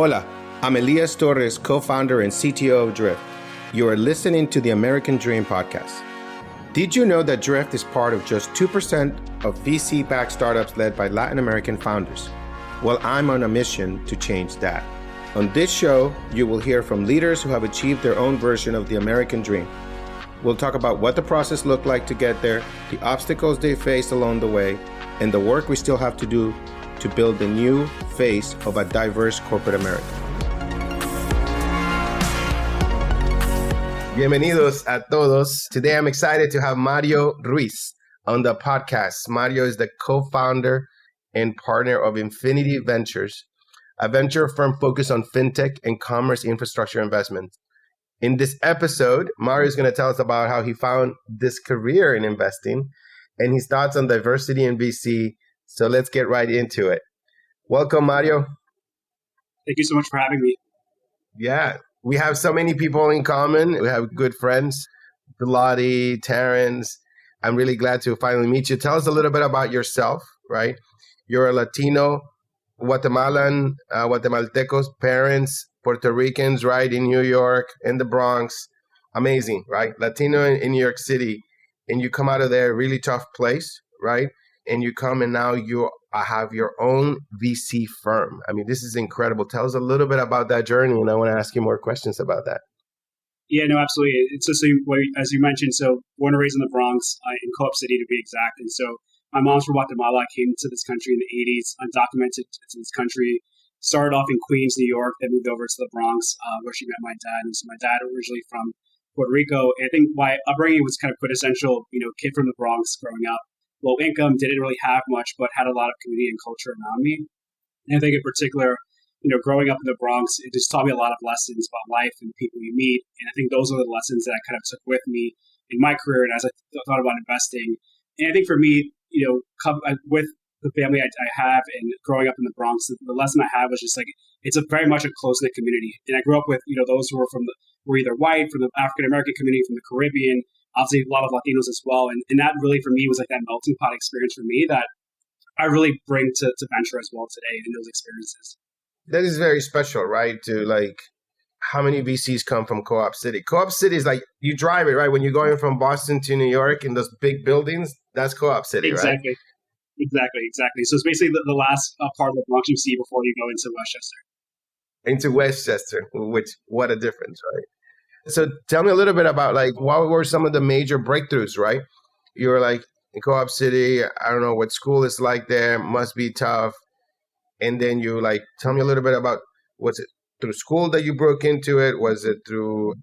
Hola, I'm Elias Torres, co-founder and CTO of Drift. You are listening to the American Dream podcast. Did you know that Drift is part of just 2% of VC-backed startups led by Latin American founders? Well, I'm on a mission to change that. On this show, you will hear from leaders who have achieved their own version of the American Dream. We'll talk about what the process looked like to get there, the obstacles they faced along the way, and the work we still have to do to build the new face of a diverse corporate America. Bienvenidos a todos. Today I'm excited to have Mario Ruiz on the podcast. Mario is the co-founder and partner of Infinity Ventures, a venture firm focused on fintech and commerce infrastructure investments. In this episode, Mario is going to tell us about how he found this career in investing and his thoughts on diversity in VC. So let's get right into it. Welcome, Mario. Thank you so much for having me. Yeah, we have so many people in common. We have good friends, Bilotti, Terrence. I'm really glad to finally meet you. Tell us a little bit about yourself, right? You're a Latino, Guatemalan, Guatemaltecos, parents, Puerto Ricans, right, in New York, in the Bronx. Amazing, right? Latino in New York City. And you come out of there, really tough place, right? And you come and now you have your own VC firm. I mean, this is incredible. Tell us a little bit about that journey, and I want to ask you more questions about that. Yeah, no, absolutely. It's just, as you mentioned, so born and raised in the Bronx, in Co-op City to be exact. And so my mom's from Guatemala. I came to this country in the 80s, undocumented to this country. Started off in Queens, New York, then moved over to the Bronx, where she met my dad. And so my dad originally from Puerto Rico. And I think my upbringing was kind of quintessential, kid from the Bronx growing up. Low income, didn't really have much, but had a lot of community and culture around me. And I think in particular, growing up in the Bronx, it just taught me a lot of lessons about life and people you meet. And I think those are the lessons that I kind of took with me in my career and as I thought about investing. And I think for me, with the family I have and growing up in the Bronx, the lesson I have was just like, it's a very much a close-knit community. And I grew up with, those who were either white, from the African-American community, from the Caribbean, obviously a lot of Latinos as well. And that really for me was like that melting pot experience for me that I really bring to venture as well today in those experiences. That is very special, right? To like, how many VCs come from Co-op City? Co-op City is like, you drive it, right? When you're going from Boston to New York in those big buildings, that's Co-op City, exactly. Right? Exactly. So it's basically the last part of the Bronx you see before you go into Westchester. Into Westchester, which, what a difference, right? So tell me a little bit about like, what were some of the major breakthroughs, right? You were like in Co-op City, I don't know what school is like there, must be tough. And then you like, tell me a little bit about, was it through school that you broke into it? Was it through,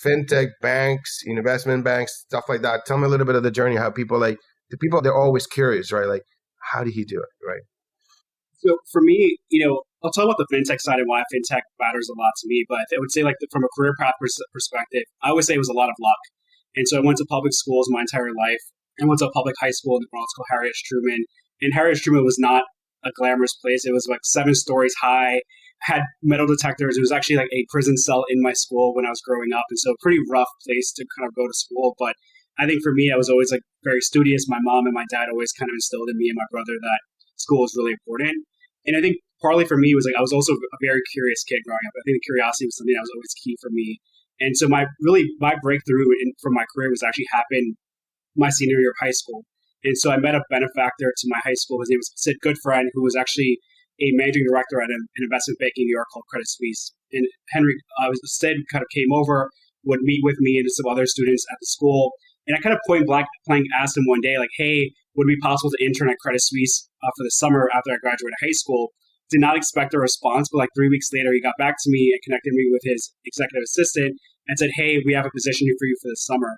fintech banks, investment banks, stuff like that? Tell me a little bit of the journey, how people they're always curious, right? Like, how did he do it, right? So for me, I'll talk about the fintech side and why fintech matters a lot to me. But I would say from a career path perspective, I would say it was a lot of luck. And so I went to public schools my entire life. I went to a public high school in the Bronx called Harry S. Truman. And Harry S. Truman was not a glamorous place. It was like 7 stories high, had metal detectors. It was actually like a prison cell in my school when I was growing up. And so a pretty rough place to kind of go to school. But I think for me, I was always like very studious. My mom and my dad always kind of instilled in me and my brother that school was really important. And I think partly for me was like I was also a very curious kid growing up. I think curiosity was something that was always key for me. And so my breakthrough from my career was actually happened my senior year of high school. And so I met a benefactor to my high school. His name was Sid Goodfriend, who was actually a managing director at an investment bank in New York called Credit Suisse. And Sid kind of came over, would meet with me and some other students at the school. And I kind of point blank asked him one day, like, hey, would it be possible to intern at Credit Suisse for the summer after I graduated high school? Did not expect a response, but like 3 weeks later, he got back to me and connected me with his executive assistant and said, hey, we have a position for you for the summer.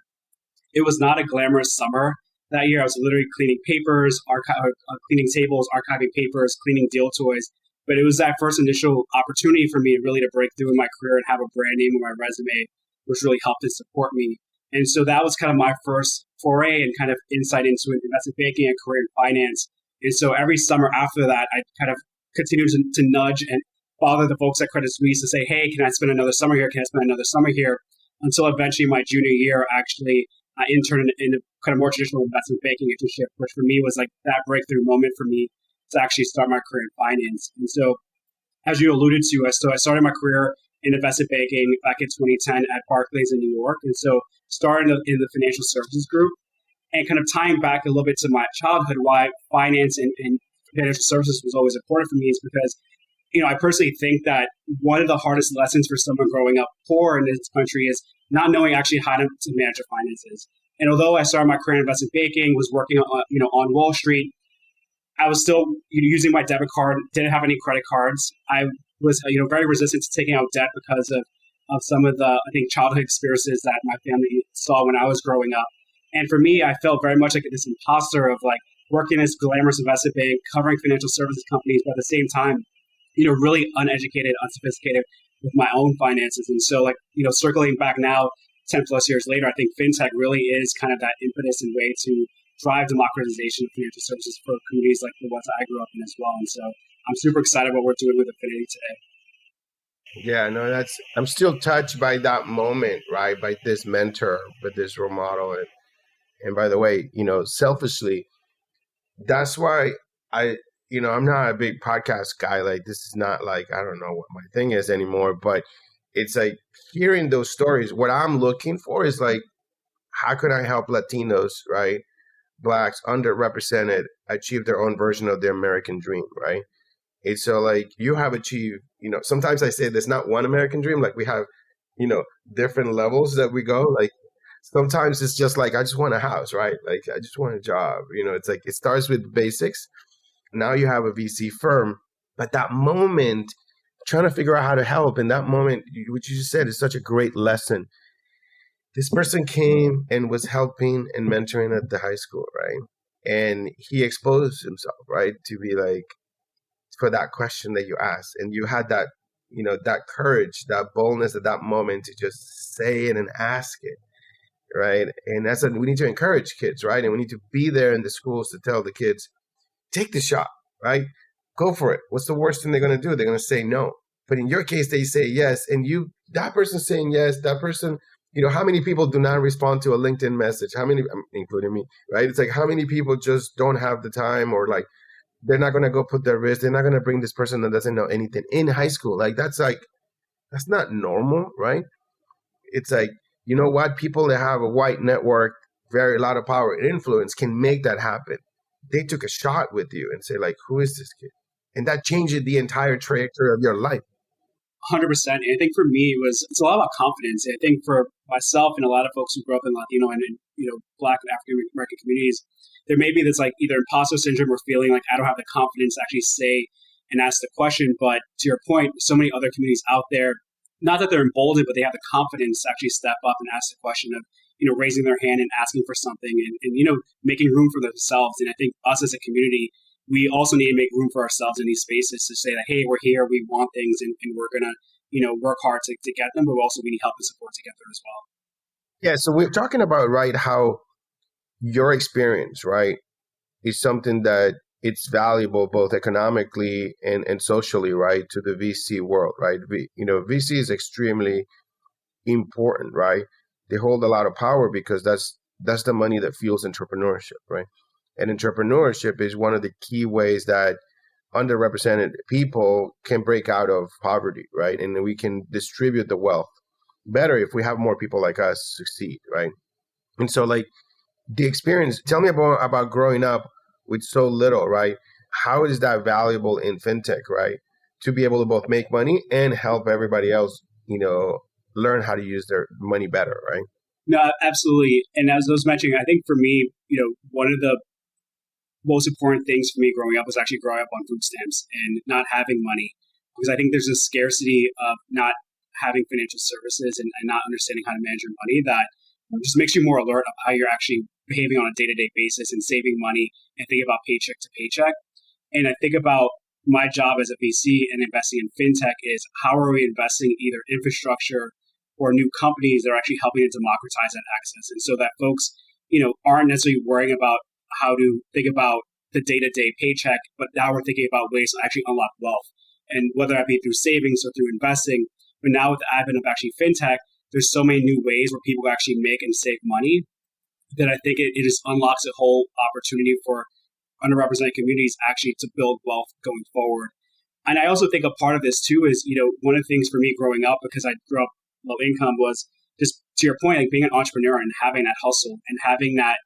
It was not a glamorous summer that year. I was literally cleaning papers, cleaning tables, archiving papers, cleaning deal toys. But it was that first initial opportunity for me really to break through in my career and have a brand name on my resume, which really helped to support me. And so that was kind of my first foray and kind of insight into investment banking and career in finance. And so every summer after that, I kind of continued to nudge and bother the folks at Credit Suisse to say, hey, can I spend another summer here? Can I spend another summer here? Until eventually my junior year, actually, I interned in a kind of more traditional investment banking internship, which for me was like that breakthrough moment for me to actually start my career in finance. And so as you alluded to, I started my career in investment banking back in 2010 at Barclays in New York. And so started in the financial services group and kind of tying back a little bit to my childhood, why finance and financial services was always important for me is because, I personally think that one of the hardest lessons for someone growing up poor in this country is not knowing actually how to manage your finances. And although I started my career in investment banking, was working on Wall Street, I was still using my debit card, didn't have any credit cards. I was very resistant to taking out debt because of some of the, I think, childhood experiences that my family saw when I was growing up. And for me, I felt very much like this imposter of like working in this glamorous investment bank, covering financial services companies, but at the same time, really uneducated, unsophisticated with my own finances. And so circling back now, 10 plus years later, I think fintech really is kind of that impetus and way to drive democratization of financial services for communities like the ones that I grew up in as well. And so I'm super excited what we're doing with Affinity today. Yeah, no, I'm still touched by that moment, right? By this mentor, by this role model. And by the way, selfishly, that's why I'm not a big podcast guy. Like, this is not like, I don't know what my thing is anymore, but it's like hearing those stories. What I'm looking for is like, how can I help Latinos, right? Blacks, underrepresented, achieve their own version of their American dream, right? And so like you have achieved, sometimes I say there's not one American dream. Like we have, different levels that we go. Like sometimes it's just like, I just want a house, right? Like I just want a job. It's like it starts with basics. Now you have a VC firm, but that moment, trying to figure out how to help in that moment, what you just said is such a great lesson. This person came and was helping and mentoring at the high school, right? And he exposed himself, right, to be like, for that question that you asked. And you had that, that courage, that boldness at that moment to just say it and ask it, right? And that's what we need to encourage kids, right? And we need to be there in the schools to tell the kids, take the shot, right? Go for it. What's the worst thing they're going to do? They're going to say no. But in your case, they say yes. And that person saying yes, that person, how many people do not respond to a LinkedIn message? How many, including me, right? It's like, how many people just don't have the time, or like, they're not going to go put their risk. They're not going to bring this person that doesn't know anything in high school. That's not normal, right? It's like, you know what? People that have a white network, a lot of power and influence can make that happen. They took a shot with you and say like, who is this kid? And that changes the entire trajectory of your life. 100%. And I think for me, it's a lot about confidence. And I think for myself and a lot of folks who grew up in Latino and Black and African American communities, there may be this like either imposter syndrome or feeling like I don't have the confidence to actually say and ask the question. But to your point, so many other communities out there, not that they're emboldened, but they have the confidence to actually step up and ask the question of, raising their hand and asking for something and making room for themselves. And I think us as a community, we also need to make room for ourselves in these spaces to say that, hey, we're here, we want things, and we're going to, work hard to get them, but also we need help and support to get there as well. Yeah, so we're talking about, right, how your experience, right, is something that it's valuable both economically and socially, right, to the VC world, right? VC is extremely important, right? They hold a lot of power because that's the money that fuels entrepreneurship, right? And entrepreneurship is one of the key ways that underrepresented people can break out of poverty, right? And we can distribute the wealth better if we have more people like us succeed, right? And so like the experience, tell me about growing up with so little, right? How is that valuable in fintech, right? To be able to both make money and help everybody else, learn how to use their money better, right? No, absolutely. And as I was mentioning, I think for me, one of the most important things for me growing up was actually growing up on food stamps and not having money, because I think there's a scarcity of not having financial services and not understanding how to manage your money that just makes you more alert of how you're actually behaving on a day-to-day basis and saving money and think about paycheck to paycheck. And I think about my job as a VC and investing in fintech is how are we investing either infrastructure or new companies that are actually helping to democratize that access. And so that folks, aren't necessarily worrying about how to think about the day-to-day paycheck, but now we're thinking about ways to actually unlock wealth. And whether that be through savings or through investing, but now with the advent of actually fintech, there's so many new ways where people actually make and save money that I think it just unlocks a whole opportunity for underrepresented communities actually to build wealth going forward. And I also think a part of this too is, one of the things for me growing up, because I grew up low income, was just to your point, like being an entrepreneur and having that hustle and having that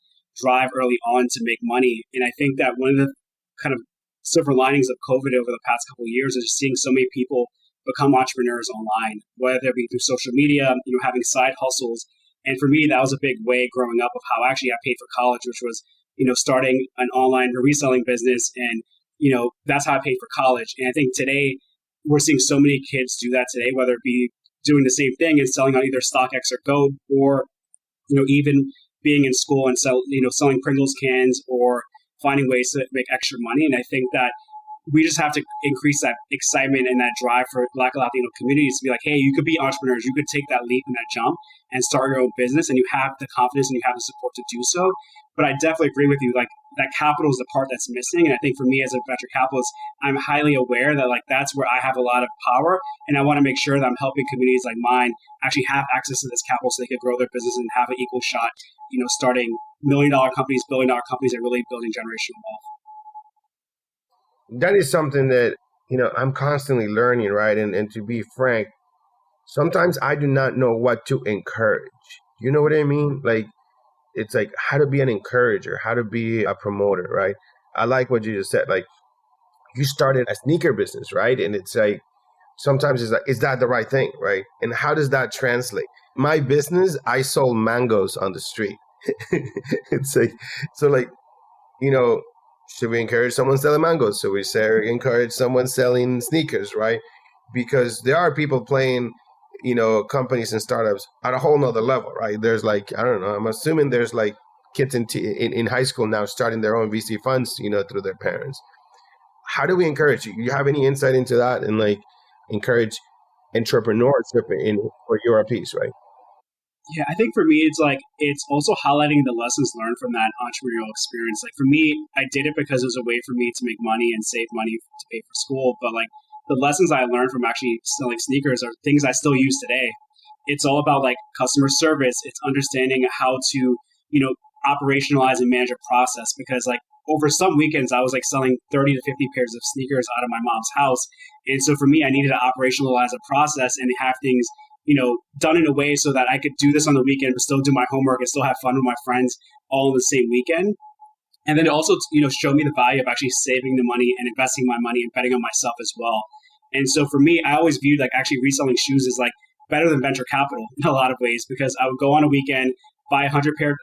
drive early on to make money. And I think that one of the kind of silver linings of COVID over the past couple of years is seeing so many people become entrepreneurs online, whether it be through social media, having side hustles. And for me, that was a big way growing up of how actually I paid for college, which was, starting an online reselling business. And, that's how I paid for college. And I think today we're seeing so many kids do that today, whether it be doing the same thing and selling on either StockX or Go, or, even being in school and selling Pringles cans or finding ways to make extra money. And I think that we just have to increase that excitement and that drive for Black Latino communities to be like, hey, you could be entrepreneurs. You could take that leap and that jump and start your own business, and you have the confidence and you have the support to do so. But I definitely agree with you. Like, that capital is the part that's missing. And I think for me as a venture capitalist, I'm highly aware that that's where I have a lot of power. And I want to make sure that I'm helping communities like mine actually have access to this capital so they can grow their business and have an equal shot, starting $1 million companies, $1 billion companies, and really building generational wealth. That is something that, I'm constantly learning, right? And to be frank, sometimes I do not know what to encourage. You know what I mean? Like, it's like how to be an encourager, how to be a promoter, right? I like what you just said. Like, you started a sneaker business, right? And it's like, sometimes it's like, is that the right thing, right? And how does that translate? My business, I sold mangoes on the street. It's like, so like, should we encourage someone selling mangoes? So we say encourage someone selling sneakers, right? Because there are people playing, companies and startups at a whole nother level, right? There's like, I don't know, I'm assuming there's like kids in high school now starting their own VC funds, through their parents. How do we encourage you? You have any insight into that and like encourage entrepreneurship for Europeans, right? Yeah, I think for me, it's also highlighting the lessons learned from that entrepreneurial experience. Like for me, I did it because it was a way for me to make money and save money to pay for school. But like the lessons I learned from actually selling sneakers are things I still use today. It's all about like customer service. It's understanding how to, operationalize and manage a process, because like over some weekends, I was like selling 30 to 50 pairs of sneakers out of my mom's house. And so for me, I needed to operationalize a process and have things done in a way so that I could do this on the weekend, but still do my homework and still have fun with my friends all in the same weekend. And then it also, showed me the value of actually saving the money and investing my money and betting on myself as well. And so for me, I always viewed like actually reselling shoes as like better than venture capital in a lot of ways, because I would go on a weekend, buy $100 pair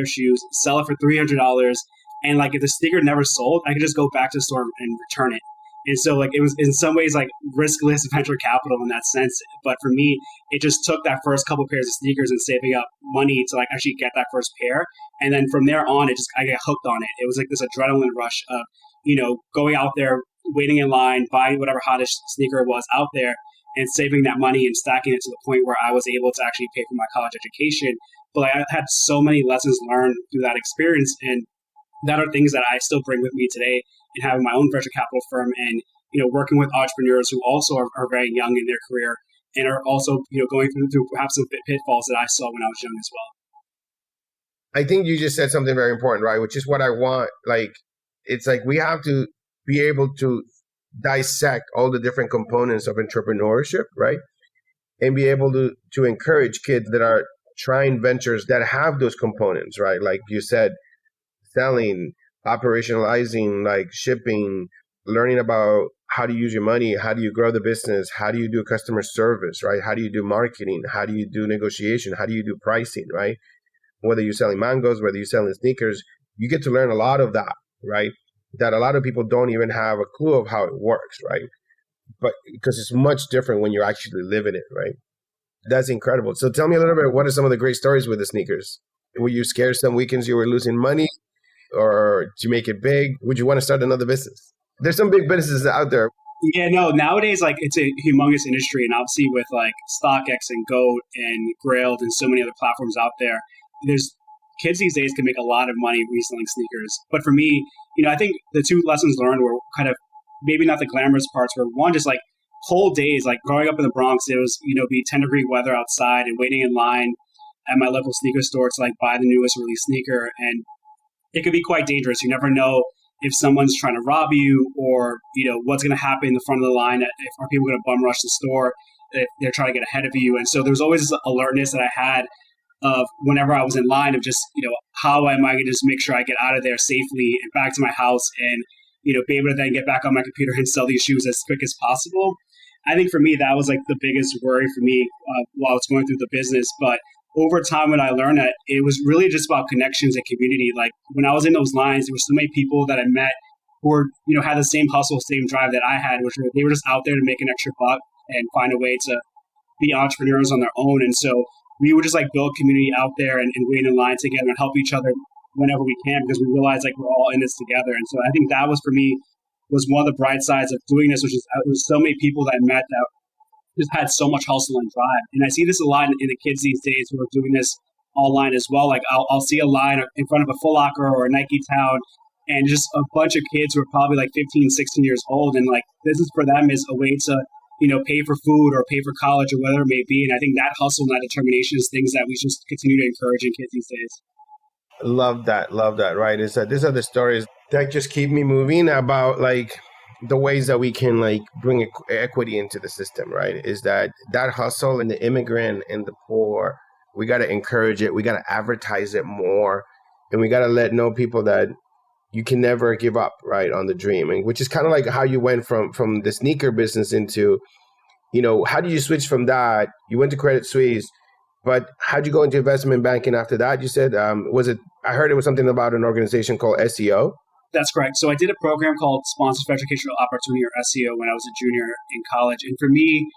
of shoes, sell it for $300. And like if the sneaker never sold, I could just go back to the store and return it. And so like it was in some ways like riskless venture capital in that sense. But for me, it just took that first couple pairs of sneakers and saving up money to like actually get that first pair. And then from there on, I got hooked on it. It was like this adrenaline rush of, going out there, waiting in line, buying whatever hottest sneaker it was out there and saving that money and stacking it to the point where I was able to actually pay for my college education. But like, I had so many lessons learned through that experience. And that are things that I still bring with me today in having my own venture capital firm and, working with entrepreneurs who also are very young in their career and are also, going through perhaps some pitfalls that I saw when I was young as well. I think you just said something very important, right? Which is what I want. Like, it's like we have to be able to dissect all the different components of entrepreneurship, right? And be able to encourage kids that are trying ventures that have those components, right? Like you said, selling, operationalizing, like shipping, learning about how to use your money, how do you grow the business, how do you do customer service, right? How do you do marketing, how do you do negotiation, how do you do pricing, right? Whether you're selling mangoes, whether you're selling sneakers, you get to learn a lot of that, right? That a lot of people don't even have a clue of how it works, right? But because it's much different when you're actually living it, right? That's incredible. So tell me a little bit, what are some of the great stories with the sneakers? Were you scared some weekends you were losing money? Or to make it big? Would you want to start another business? There's some big businesses out there. Yeah, no, nowadays, like, it's a humongous industry. And obviously with, like, StockX and Goat and Grailed and so many other platforms out there, there's kids these days can make a lot of money reselling sneakers. But for me, I think the two lessons learned were kind of maybe not the glamorous parts, were one, just like whole days, like growing up in the Bronx, it was, be 10-degree weather outside and waiting in line at my local sneaker store to like buy the newest release sneaker. And it could be quite dangerous. You never know if someone's trying to rob you, or what's going to happen in the front of the line, if are people going to bum rush the store, if they're trying to get ahead of you. And so there's always this alertness that I had of whenever I was in line of just, how am I going to just make sure I get out of there safely and back to my house and, be able to then get back on my computer and sell these shoes as quick as possible. I think for me, that was like the biggest worry for me while I was going through the business. But over time, when I learned that it was really just about connections and community. Like when I was in those lines, there were so many people that I met who were, had the same hustle, same drive that I had, which they were just out there to make an extra buck and find a way to be entrepreneurs on their own. And so we would just like build community out there and wait in line together and help each other whenever we can, because we realize like we're all in this together. And so I think that was for me was one of the bright sides of doing this, which is there's so many people that I met that just had so much hustle and drive. And I see this a lot in the kids these days who are doing this online as well. Like I'll see a line in front of a Foot Locker or a Nike Town, and just a bunch of kids who are probably like 15, 16 years old. And like this is for them is a way to, pay for food or pay for college or whatever it may be. And I think that hustle and that determination is things that we just continue to encourage in kids these days. Love that. Right. Is that these are the stories that just keep me moving about like the ways that we can like bring equity into the system, right? Is that hustle and the immigrant and the poor, we got to encourage it. We got to advertise it more. And we got to know people that you can never give up, right, on the dream. And which is kind of like how you went from the sneaker business into, how do you switch from that? You went to Credit Suisse, but how'd you go into investment banking after that? You said, I heard it was something about an organization called SEO. That's correct. So I did a program called Sponsors for Educational Opportunity, or SEO, when I was a junior in college. And for me,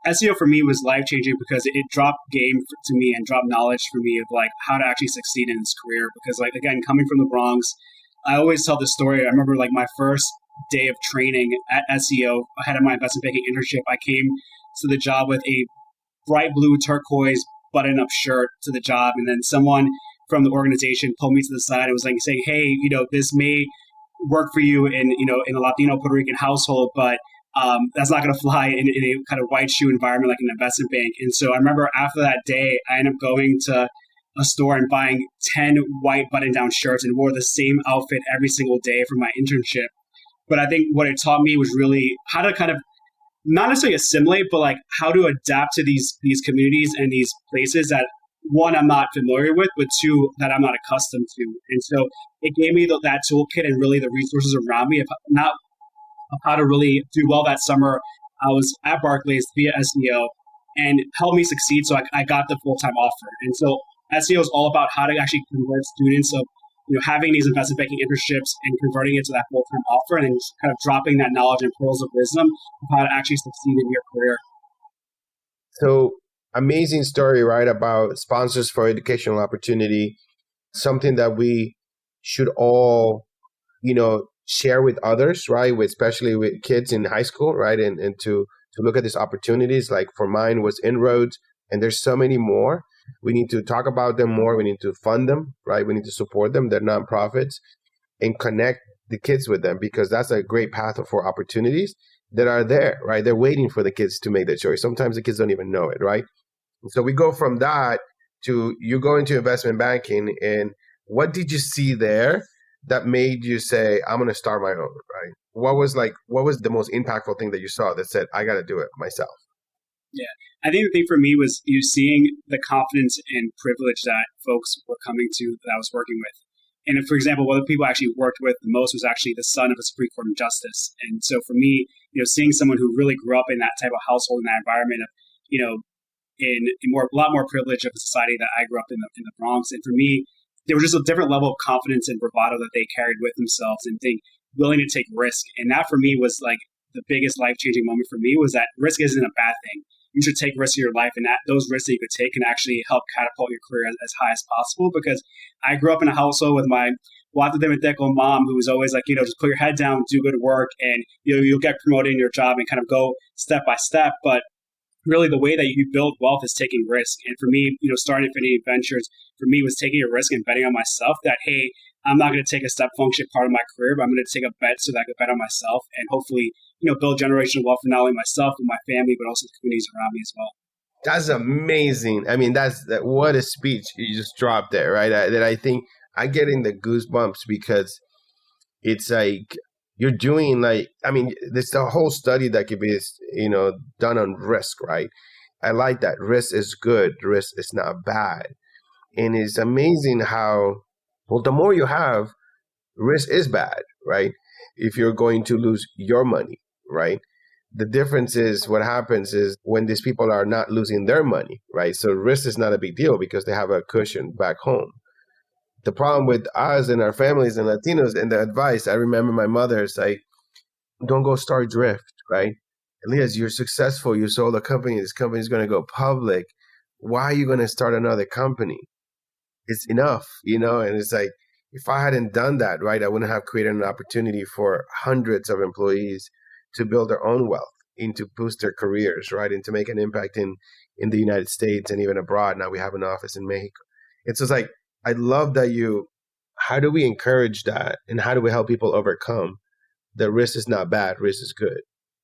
SEO for me was life-changing because it dropped game to me and dropped knowledge for me of like how to actually succeed in this career. Because like, again, coming from the Bronx, I always tell this story. I remember like my first day of training at SEO, ahead of my investment banking internship, I came to the job with a bright blue turquoise button-up shirt to the job. And then someone from the organization pulled me to the side and was like saying, hey, this may work for you in a Latino Puerto Rican household, but that's not going to fly in a kind of white shoe environment like an investment bank. And so I remember after that day, I ended up going to a store and buying 10 white button-down shirts and wore the same outfit every single day for my internship. But I think what it taught me was really how to kind of not necessarily assimilate, but like how to adapt to these communities and these places that, one, I'm not familiar with, but two, that I'm not accustomed to. And so it gave me that toolkit and really the resources around me of how to really do well that summer. I was at Barclays via SEO and helped me succeed. So I got the full-time offer. And so SEO is all about how to actually convert students of having these investment banking internships and converting it to that full-time offer, and then just kind of dropping that knowledge and pearls of wisdom of how to actually succeed in your career. So amazing story, right? About sponsors for educational opportunity, something that we should all, share with others, right? Especially with kids in high school, right? And to look at these opportunities. Like for mine was Inroads, and there's so many more. We need to talk about them more. We need to fund them, right? We need to support them. They're nonprofits, and connect the kids with them, because that's a great path for opportunities that are there, right? They're waiting for the kids to make the choice. Sometimes the kids don't even know it, right? So we go from that to you go into investment banking, and what did you see there that made you say, I'm going to start my own, right? What was the most impactful thing that you saw that said, I got to do it myself? Yeah, I think the thing for me was seeing the confidence and privilege that folks were coming to that I was working with. And if, for example, one of the people I actually worked with the most was actually the son of a Supreme Court justice. And so for me, seeing someone who really grew up in that type of household, in that environment of, in a lot more privilege of the society that I grew up in the Bronx. And for me, there was just a different level of confidence and bravado that they carried with themselves, and willing to take risk. And that for me was like the biggest life-changing moment for me, was that risk isn't a bad thing. You should take risks in your life, and that those risks that you could take can actually help catapult your career as high as possible. Because I grew up in a household with my Wata de Meteco mom, who was always like, just put your head down, do good work, and you'll get promoted in your job and kind of go step by step. But really, the way that you build wealth is taking risk. And for me, starting Infinity Ventures, for me, was taking a risk and betting on myself that, hey, I'm not going to take a step function part of my career, but I'm going to take a bet so that I could bet on myself and hopefully, build generational wealth for not only myself and my family, but also the communities around me as well. That's amazing. I mean, what a speech you just dropped there, right? That I think I'm getting the goosebumps, because It's like you're doing like, I mean, there's a whole study that could be, done on risk, right? I like that. Risk is good. Risk is not bad. And it's amazing how, well, the more you have, risk is bad, right? If you're going to lose your money, right? The difference is what happens is when these people are not losing their money, right? So risk is not a big deal because they have a cushion back home. The problem with us and our families and Latinos and the advice, I remember my mother say, don't go start drift, right? Elias, you're successful. You sold a company. This company is going to go public. Why are you going to start another company? It's enough, And it's like, if I hadn't done that, right, I wouldn't have created an opportunity for hundreds of employees to build their own wealth and to boost their careers, right, and to make an impact in the United States and even abroad. Now we have an office in Mexico. It's just like, I love that how do we encourage that? And how do we help people overcome that risk is not bad, risk is good?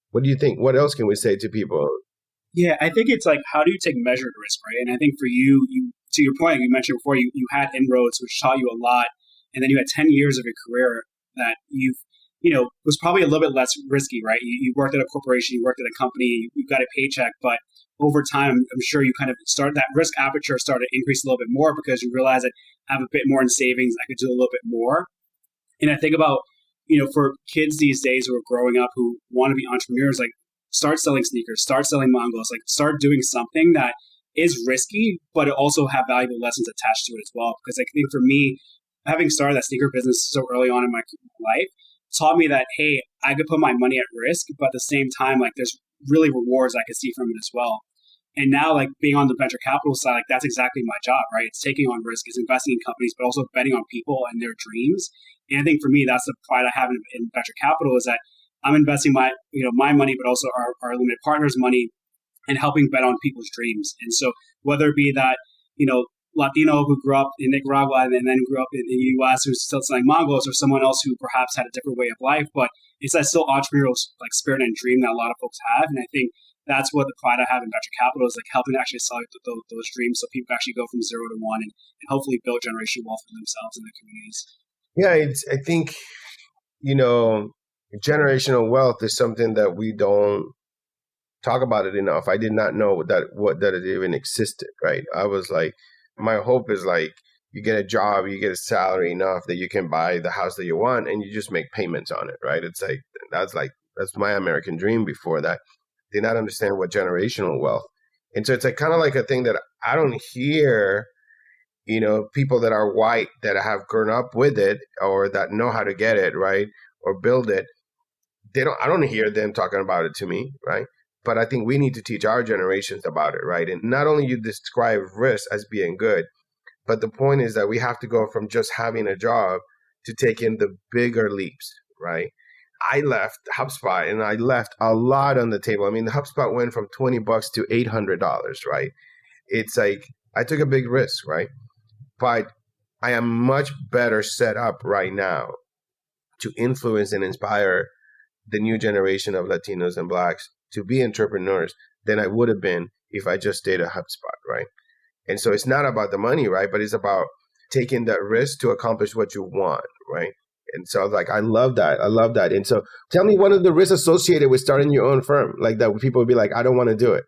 What do you think? What else can we say to people? Yeah, I think it's like, how do you take measured risk, right? And I think for you, to your point, you mentioned before, you had inroads, which taught you a lot. And then you had 10 years of your career that was probably a little bit less risky, right? You worked at a corporation, you worked at a company, you got a paycheck, but over time, I'm sure you kind of started that risk aperture started to increase a little bit more because you realize that I have a bit more in savings, I could do a little bit more. And I think about, for kids these days who are growing up who want to be entrepreneurs, like start selling sneakers, start selling mangos, like start doing something that is risky, but it also have valuable lessons attached to it as well. Because I think for me, having started that sneaker business so early on in my life taught me that, hey, I could put my money at risk, but at the same time, like there's really rewards I could see from it as well. And now, like being on the venture capital side, like that's exactly my job, right? It's taking on risk, it's investing in companies, but also betting on people and their dreams. And I think for me, that's the pride I have in venture capital is that I'm investing my money, but also our limited partners' money and helping bet on people's dreams. And so whether it be that, Latino who grew up in Nicaragua and then grew up in the US who's still selling mangos, or someone else who perhaps had a different way of life, but it's that still entrepreneurial like spirit and dream that a lot of folks have. And I think that's what the pride I have in venture capital is, like helping to actually sell those dreams so people can actually go from 0 to 1 and hopefully build generational wealth for themselves and their communities. Yeah, I think, generational wealth is something that we don't talk about it enough. I did not know that it even existed, right? I was like, my hope is like you get a job, you get a salary enough that you can buy the house that you want and you just make payments on it, right? It's like that's my American dream before that. Did not understand what generational wealth. And so it's like kind of like a thing that I don't hear, people that are white that have grown up with it or that know how to get it, right? Or build it. I don't hear them talking about it to me, right? But I think we need to teach our generations about it, right? And not only you describe risk as being good, but the point is that we have to go from just having a job to taking the bigger leaps, right? I left HubSpot and I left a lot on the table. I mean, the HubSpot went from $20 to $800, right? It's like I took a big risk, right? But I am much better set up right now to influence and inspire the new generation of Latinos and Blacks to be entrepreneurs than I would have been if I just stayed at HubSpot, right? And so it's not about the money, right? But it's about taking that risk to accomplish what you want, right? And so like, I love that. I love that. And so tell me one of the risks associated with starting your own firm, like that people would be like, I don't want to do it.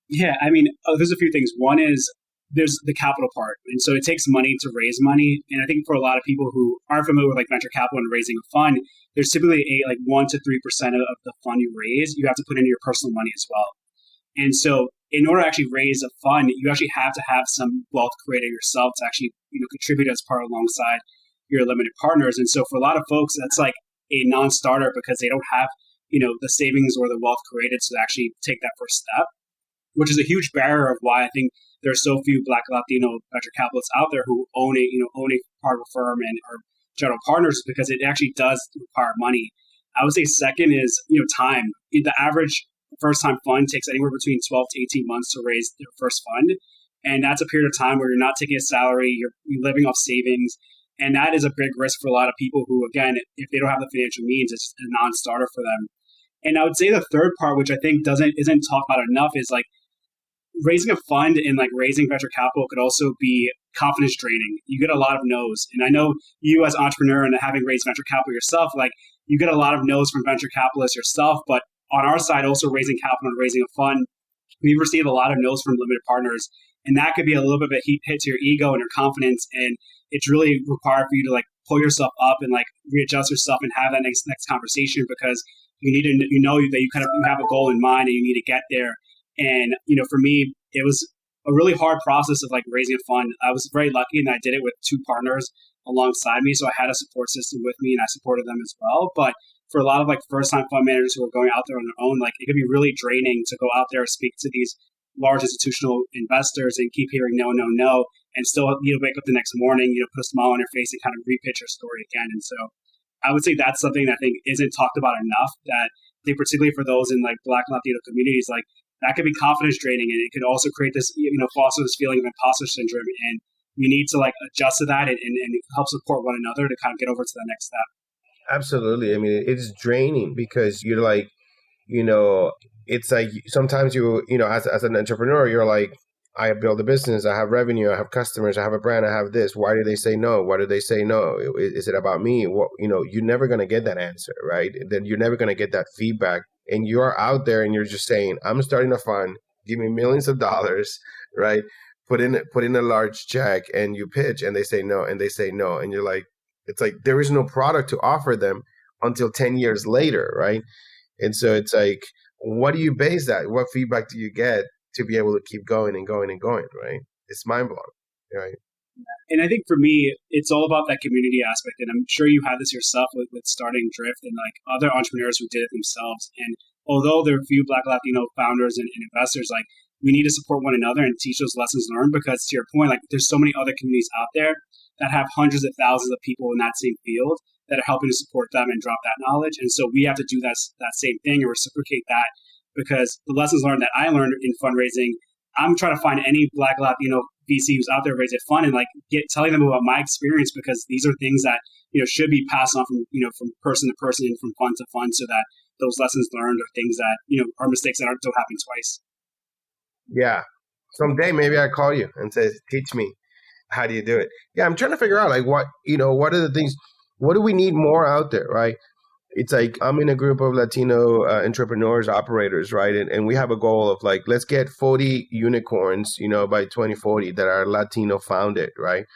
Yeah, I mean, there's a few things. One is there's the capital part. And so it takes money to raise money. And I think for a lot of people who aren't familiar with like venture capital and raising a fund, there's typically like 1 to 3% of the fund you raise, you have to put in your personal money as well. And so in order to actually raise a fund, you actually have to have some wealth created yourself to actually contribute as part alongside your limited partners. And so for a lot of folks, that's like a non-starter because they don't have the savings or the wealth created to actually take that first step, which is a huge barrier of why I think there are so few Black Latino venture capitalists out there who own a part of a firm and are general partners, because it actually does require money. I would say second is time. The average first-time fund takes anywhere between 12 to 18 months to raise your first fund. And that's a period of time where you're not taking a salary, you're living off savings. And that is a big risk for a lot of people who, again, if they don't have the financial means, it's just a non-starter for them. And I would say the third part, which I think isn't talked about enough, is like raising a fund and like raising venture capital could also be confidence draining. You get a lot of no's. And I know you as an entrepreneur and having raised venture capital yourself, like you get a lot of no's from venture capitalists yourself. But on our side, also raising capital and raising a fund, we've received a lot of no's from limited partners. And that could be a little bit of a hit to your ego and your confidence. And it's really required for you to like pull yourself up and like readjust yourself and have that next conversation, because you need to, you know, that you have a goal in mind and you need to get there. And, you know, for me, it was a really hard process of like raising a fund. I was very lucky and I did it with two partners alongside me. So I had a support system with me and I supported them as well. But for a lot of like first time fund managers who are going out there on their own, like it could be really draining to go out there and speak to these large institutional investors and keep hearing no, no, no, and still, you know, wake up the next morning, you know, put a smile on your face and kind of repitch your story again. And so I would say that's something that I think isn't talked about enough, that I think particularly for those in like Black and Latino communities, like that could be confidence draining, and it could also create this, you know, foster this feeling of imposter syndrome. And you need to like adjust to that and help support one another to kind of get over to the next step. Absolutely. I mean, it's draining because you're like, you know, it's like sometimes you know, as an entrepreneur, you're like, I build a business, I have revenue, I have customers, I have a brand, I have this. Why do they say no? Why do they say no? Is it about me? What, you know, you're never going to get that answer, right? Then you're never going to get that feedback. And you're out there and you're just saying, I'm starting a fund, give me millions of dollars, right? Put in a large check and you pitch and they say no, and they say no. And you're like, it's like there is no product to offer them until 10 years later, right? And so it's like, what do you base that? What feedback do you get to be able to keep going and going and going, right? It's mind blowing, right? And I think for me, it's all about that community aspect. And I'm sure you had this yourself with starting Drift and like other entrepreneurs who did it themselves. And although there are a few Black Latino founders and investors, like we need to support one another and teach those lessons learned, because to your point, like there's so many other communities out there that have hundreds of thousands of people in that same field that are helping to support them and drop that knowledge. And so we have to do that same thing and reciprocate that, because the lessons learned that I learned in fundraising, I'm trying to find any Black Latino VC who's out there raising a fund and like telling them about my experience, because these are things that, you know, should be passed on from, you know, from person to person and from fund to fund, so that those lessons learned are things that, you know, are mistakes that don't happen twice. Yeah. Someday maybe I call you and say, teach me. How do you do it? Yeah, I'm trying to figure out like what, you know, what are the things, what do we need more out there, right? It's like I'm in a group of Latino entrepreneurs, operators, right? And we have a goal of like, let's get 40 unicorns, you know, by 2040 that are Latino founded, right?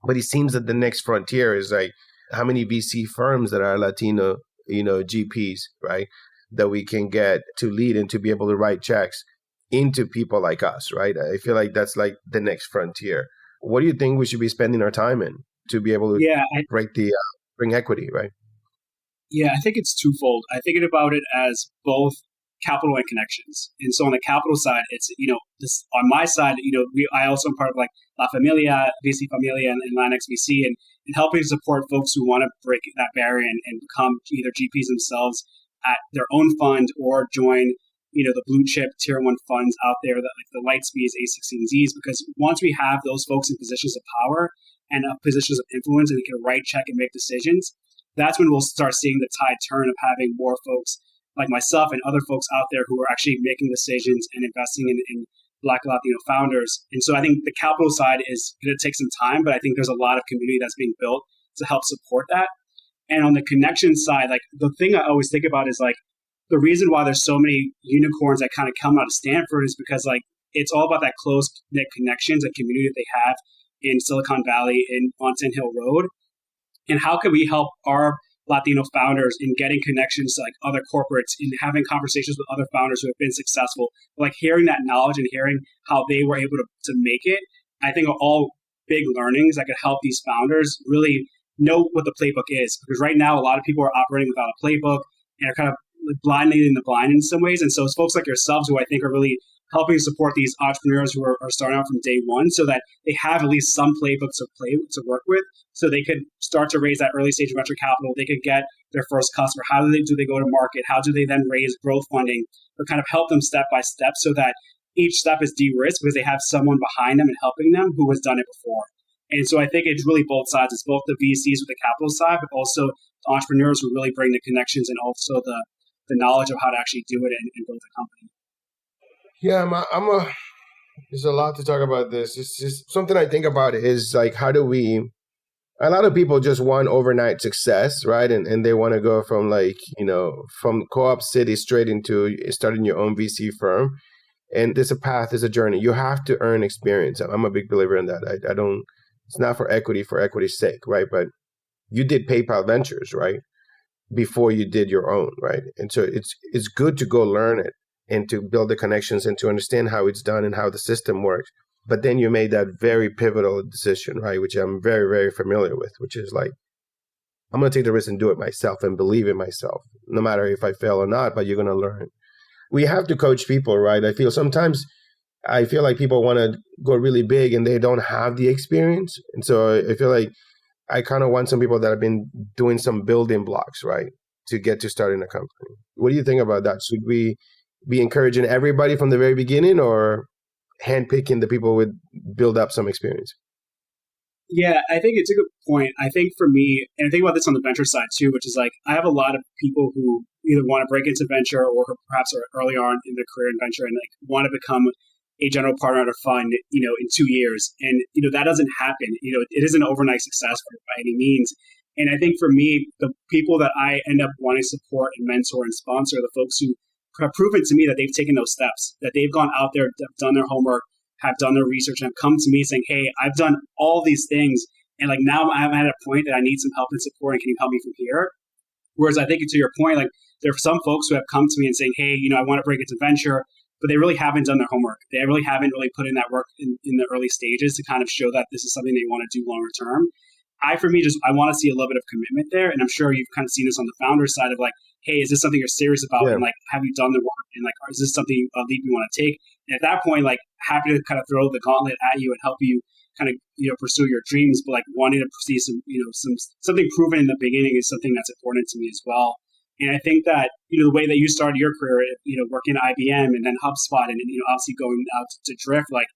But it seems that the next frontier is like how many VC firms that are Latino, you know, GPs, right? That we can get to lead and to be able to write checks into people like us, right? I feel like that's like the next frontier. What do you think we should be spending our time in to be able to bring equity, right? Yeah, I think it's twofold. I think about it as both capital and connections. And so on the capital side, it's, you know, this on my side, you know, I also am part of like La Familia, VC Familia, and Lanex VC, and helping to support folks who want to break that barrier and become either GPs themselves at their own fund or join, you know, the blue chip tier one funds out there, that like the Lightspeeds, A16Zs, because once we have those folks in positions of power and positions of influence and they can write check and make decisions, that's when we'll start seeing the tide turn of having more folks like myself and other folks out there who are actually making decisions and investing in Black Latino founders. And so I think the capital side is going to take some time, but I think there's a lot of community that's being built to help support that. And on the connection side, like the thing I always think about is like the reason why there's so many unicorns that kind of come out of Stanford is because like it's all about that close knit connections and community that they have in Silicon Valley and on Sand Hill Road. And how can we help our Latino founders in getting connections to like other corporates, in having conversations with other founders who have been successful, like hearing that knowledge and hearing how they were able to make it, I think are all big learnings that could help these founders really know what the playbook is. Because right now, a lot of people are operating without a playbook and are kind of blind leading the blind in some ways. And so it's folks like yourselves who I think are really helping support these entrepreneurs who are starting out from day one, so that they have at least some playbooks to work with, so they could start to raise that early stage venture capital. They could get their first customer. How do they go to market? How do they then raise growth funding? Or kind of help them step by step, so that each step is de-risked because they have someone behind them and helping them who has done it before. And so I think it's really both sides. It's both the VCs with the capital side, but also the entrepreneurs who really bring the connections and also the knowledge of how to actually do it and build a company. Yeah, There's a lot to talk about this. It's just something I think about is like, how do we, a lot of people just want overnight success, right? And they want to go from like, from co-op city straight into starting your own VC firm. And there's a path, there's a journey. You have to earn experience. I'm a big believer in that. I don't, it's not for equity's sake, right? But you did PayPal Ventures, right? Before you did your own, right? And so it's good to go learn it and to build the connections and to understand how it's done and how the system works. But then you made that very pivotal decision, right? Which I'm very, very familiar with, which is like, I'm going to take the risk and do it myself and believe in myself, no matter if I fail or not, but you're going to learn. We have to coach people, right? I feel like people want to go really big and they don't have the experience. And so I feel like I kind of want some people that have been doing some building blocks, right, to get to starting a company. What do you think about that? Should we be encouraging everybody from the very beginning or handpicking the people with build up some experience? Yeah, I think it's a good point. I think for me, and I think about this on the venture side too, which is like I have a lot of people who either want to break into venture or who perhaps are early on in their career in venture and like want to become a general partner at a fund, in 2 years. And, that doesn't happen. It isn't an overnight success by any means. And I think for me, the people that I end up wanting to support and mentor and sponsor are the folks who have proven to me that they've taken those steps, that they've gone out there, have done their homework, have done their research, and have come to me saying, hey, I've done all these things. And like now I'm at a point that I need some help and support, and can you help me from here? Whereas I think to your point, like there are some folks who have come to me and saying, hey, I want to break into venture, but they really haven't done their homework. They really haven't really put in that work in the early stages to kind of show that this is something they want to do longer term. For me, I want to see a little bit of commitment there. And I'm sure you've kind of seen this on the founder side of like, hey, is this something you're serious about? Yeah. And like, have you done the work? And like, is this something, a leap you want to take? And at that point, like, happy to kind of throw the gauntlet at you and help you kind of, pursue your dreams. But like wanting to see something proven in the beginning is something that's important to me as well. And I think that, the way that you started your career, working at IBM and then HubSpot and, obviously going out to Drift, like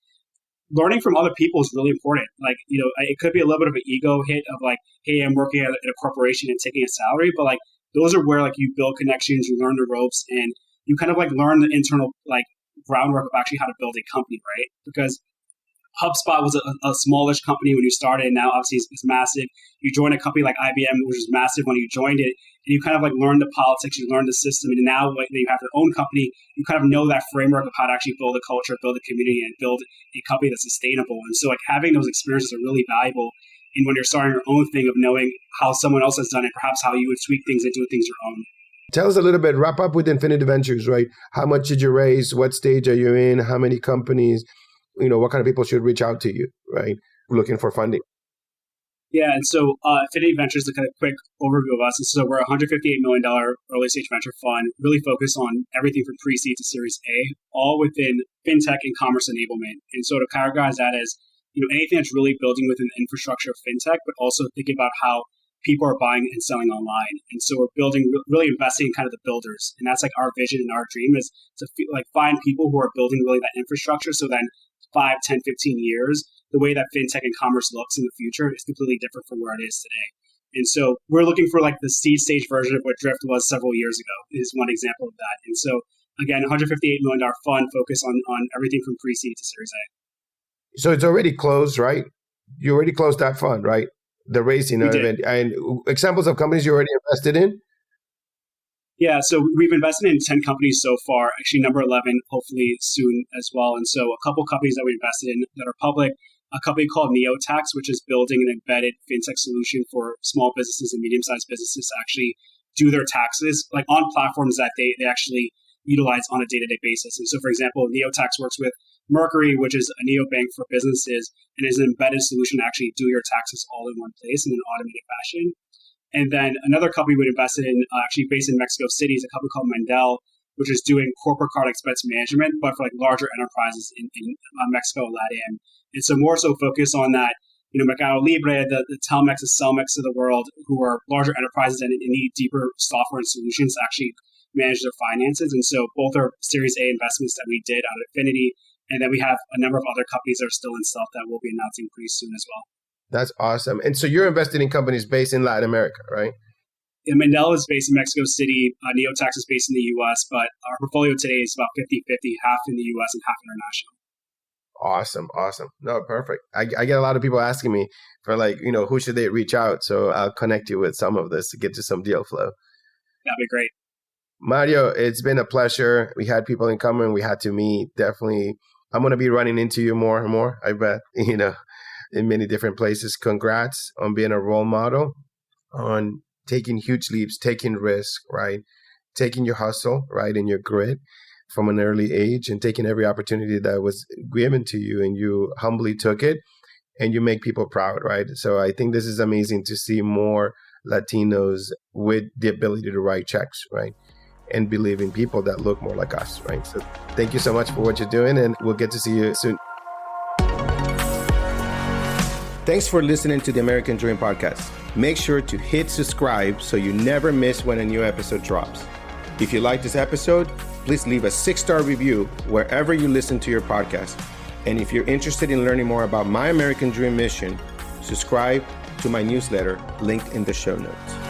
learning from other people is really important. Like, it could be a little bit of an ego hit of like, hey, I'm working at a corporation and taking a salary. But like, those are where like you build connections, you learn the ropes, and you kind of like learn the internal like groundwork of actually how to build a company, right? Because HubSpot was a smallish company when you started, and now obviously it's massive. You join a company like IBM, which was massive when you joined it, and you kind of like learn the politics, you learn the system, and now when you have your own company, you kind of know that framework of how to actually build a culture, build a community, and build a company that's sustainable. And so like having those experiences are really valuable. And when you're starting your own thing of knowing how someone else has done it, perhaps how you would tweak things and do things your own. Tell us a little bit, wrap up with Infinity Ventures, right? How much did you raise? What stage are you in? How many companies? What kind of people should reach out to you, right? Looking for funding. Yeah, and so Infinity Ventures is a kind of quick overview of us. And so we're a $158 million early stage venture fund, really focused on everything from pre-seed to Series A, all within fintech and commerce enablement. And so to categorize that as, anything that's really building within the infrastructure of fintech, but also thinking about how people are buying and selling online. And so we're really investing in kind of the builders. And that's like our vision and our dream is to find people who are building really that infrastructure. So then 5, 10, 15 years, the way that fintech and commerce looks in the future is completely different from where it is today. And so we're looking for like the seed stage version of what Drift was several years ago is one example of that. And so again, $158 million fund focused on everything from pre-seed to Series A. So it's already closed, right? You already closed that fund, right? The raising of it. And examples of companies you already invested in? Yeah, so we've invested in 10 companies so far, actually number 11, hopefully soon as well. And so a couple companies that we invested in that are public, a company called NeoTax, which is building an embedded fintech solution for small businesses and medium-sized businesses to actually do their taxes, like on platforms that they actually utilize on a day-to-day basis. And so, for example, NeoTax works with Mercury, which is a neobank for businesses, and is an embedded solution to actually do your taxes all in one place in an automated fashion. And then another company we invested in, actually based in Mexico City, is a company called Mendel, which is doing corporate card expense management, but for like larger enterprises in Mexico and LATAM. And so more so focus on that, Mercado Libre, the Telmex, the Cellmex of the world, who are larger enterprises and need deeper software and solutions to actually manage their finances. And so both are Series A investments that we did out of Infinity. And then we have a number of other companies that are still in stealth that we'll be announcing pretty soon as well. That's awesome. And so you're invested in companies based in Latin America, right? Yeah, Mandela is based in Mexico City. NeoTax is based in the U.S., but our portfolio today is about 50-50, half in the U.S. and half international. Awesome. No, perfect. I get a lot of people asking me for like, who should they reach out? So I'll connect you with some of this to get to some deal flow. That'd be great. Mario, it's been a pleasure. We had people in common. We had to meet. Definitely. I'm going to be running into you more and more, I bet, in many different places. Congrats on being a role model, on taking huge leaps, taking risks, right? Taking your hustle, right? And your grit from an early age and taking every opportunity that was given to you, and you humbly took it and you make people proud, right? So I think this is amazing to see more Latinos with the ability to write checks, right? And believe in people that look more like us, right? So thank you so much for what you're doing, and we'll get to see you soon. Thanks for listening to the American Dream Podcast. Make sure to hit subscribe so you never miss when a new episode drops. If you like this episode, please leave a 6-star review wherever you listen to your podcast. And if you're interested in learning more about my American Dream mission, subscribe to my newsletter linked in the show notes.